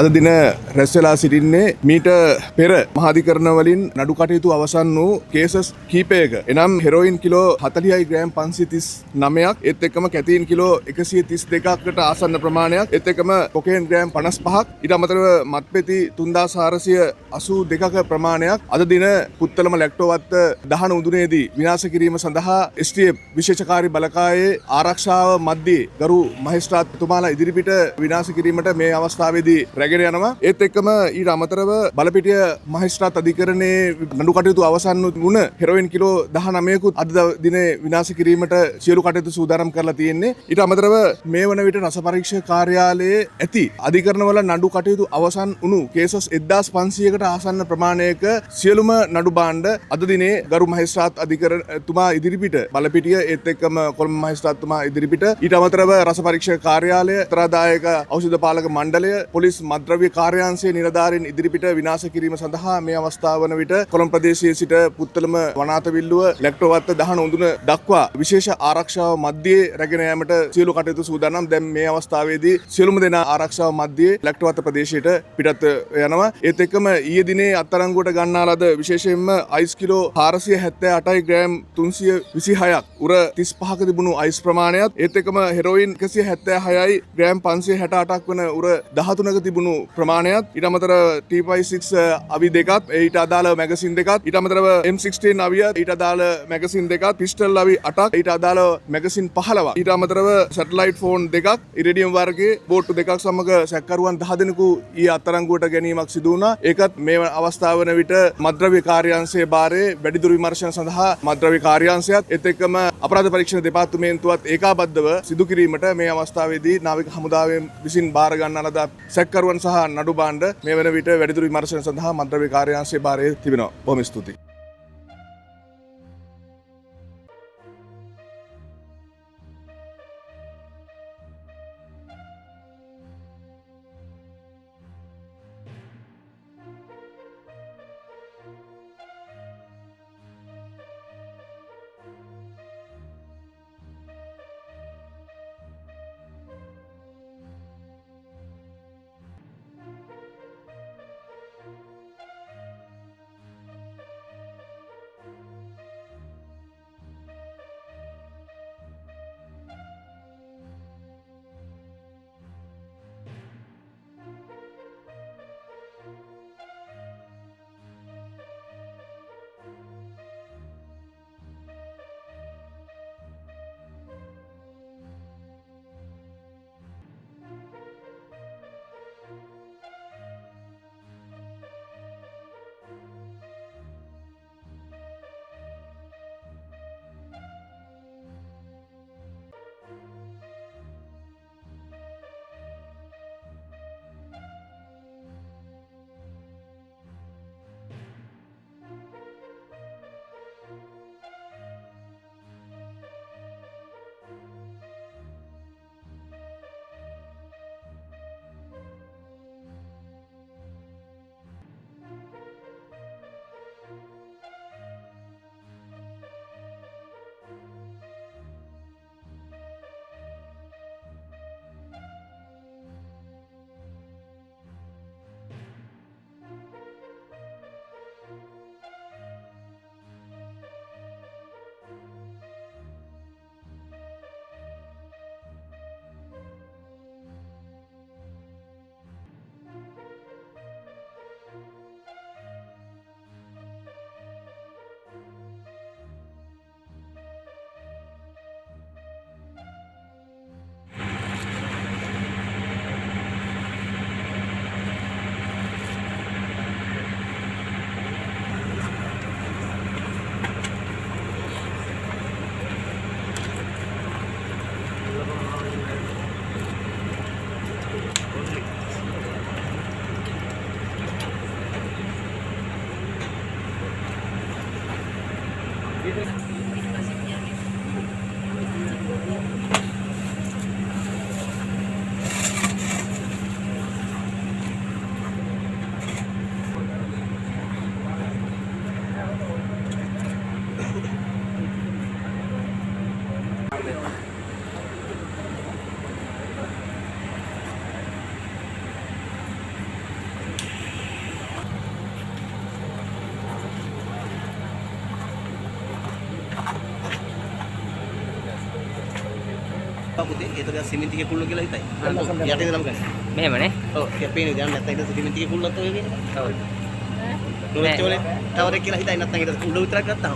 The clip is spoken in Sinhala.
අද දින රැස් වෙලා සිටින්නේ මීට පෙර මහාධිකරණ වලින් නඩු කටයුතු අවසන් වූ කේසස් කීපයක. එනම් හෙරෝයින් කිලෝ 40යි ග්‍රෑම් 539ක්, ඒත් එක්කම කැතීන් කිලෝ 132කට ආසන්න ප්‍රමාණයක්, ඒත් එක්කම කොකේන් ග්‍රෑම් 55ක්, ඊට අමතරව මත්පෙති 3482ක ප්‍රමාණයක් අද දින පුත්තලම ලැක්ටෝවත්ත දහන උදුනේදී විනාශ කිරීම සඳහා STF විශේෂකාරී බලකායේ ආරක්ෂාව මැද්දේ ගරු මහේස්ත්‍රාත්තුමාලා ඉදිරිපිට විනාශ කිරීමට මේ අවස්ථාවේදී රැගෙන යනවා. ඒත් එක්කම ඊට අමතරව බලපිටිය මහේස්ත්‍රාත් අධිකරණයේ නඩු කටයුතු අවසන් වුණ හෙරෝයින් කිලෝ 19කුත් අද දිනේ විනාශ කිරීමට සියලු කටයුතු සූදානම් කරලා තියෙන්නේ. ඊට අමතරව මේ වන විට රස පරීක්ෂක කාර්යාලයේ ඇති අධිකරණවල නඩු කටයුතු අවසන් වුණු කේසස් 1500කට ආසන්න ප්‍රමාණයක සියලුම නඩු භාණ්ඩ අද දිනේ ගරු මහේස්ත්‍රාත් අධිකරණතුමා ඉදිරිපිට බලපිටිය ඒත් එක්කම කොළඹ මහේස්ත්‍රාත්තුමා ඉදිරිපිට ඊට අමතරව රස පරීක්ෂක කාර්යාලය, ත්‍රාදායක ඖෂධ පාලක මණ්ඩලය, පොලිස් මද්‍රව්‍ය කාර්යාංශයේ නිලධාරීන් ඉදිරිපිට විනාශ කිරීම සඳහා මේ අවස්ථාව වන විට කොළඹ ප්‍රදේශයේ සිට පුත්තලම වනාතවිල්ලුව ලැක්ටෝවත්ත දහන උඳුන දක්වා විශේෂ ආරක්ෂාව මැද්දේ රැගෙන යාමට සියලු කටයුතු සූදානම්. දැන් මේ අවස්ථාවේදී සියලුම දෙනා ආරක්ෂාව මැද්දේ ලැක්ටෝවත්ත ප්‍රදේශයට පිටත් යනවා. ඒත් එක්කම ඊයේ දිනේ අත්අඩංගුවට ගන්නා ලද විශේෂයෙන්ම අයිස් කිලෝ 478යි ග්‍රෑම් 326ක්, උර 35ක තිබුණු අයිස් ප්‍රමාණයත්, ඒත් එක්කම හෙරෝයින් 176යි ග්‍රෑම් 568ක් වන උර 13ක තිබුණු ප්‍රමාණයත්, ඊට අමතර T56 අවි දෙකත්, ඊට අදාළ මැගසින් දෙකත්, ඊට අමතරව M16 අවිය, ඊට අදාළ මැගසින් දෙකත්, පිස්ටල් අවි 8ක්, ඊට අදාළ මැගසින් 15ක්, ඊට අමතරව සැටලයිට් ෆෝන් දෙකක්, ඉරේඩියම් වර්ගයේ බෝට්ටු දෙකක් සමග සැකකරුවන් 10 දෙනෙකු ඊ අත්අඩංගුවට ගැනීමක් සිදු වුණා. ඒකත් මේ අවස්ථාව වන විට මද්‍රව්‍ය කාර්යාංශයේ භාරයේ වැඩිදුර විමර්ශන සඳහා මද්‍රව්‍ය කාර්යාංශයත් ඒත් එක්කම අපරාධ පරීක්ෂණ දෙපාර්තමේන්තුවත් ඒකාබද්ධව සිදු කිරීමට මේ අවස්ථාවේදී නාවික හමුදාවෙන් විසින් බාර ගන්නා ලද සැකකරුවන් සහ නඩු භාණ්ඩ මේ වන විට වැඩිදුර විමර්ශන සඳහා මද්‍රව්‍ය කාර්යාංශයේ භාරයේ තිබෙනවා. බොහොම ස්තුතියි. පුතේ ඒතර සිමෙන්තිගේ කුල්ල කියලා හිතයි. යටින් ඉඳලම ගන්න. මෙහෙමනේ. ඔව් කැපේනේ දැන් නැත්නම් ඊට සිමෙන්තිගේ කුල්ලත් ඔය වෙන්නේ. ඔව්. නොවෙච්ච වලේ ටවර් එක කියලා හිතයි නැත්නම් ඊට උඩ විතරක් ගත්තා.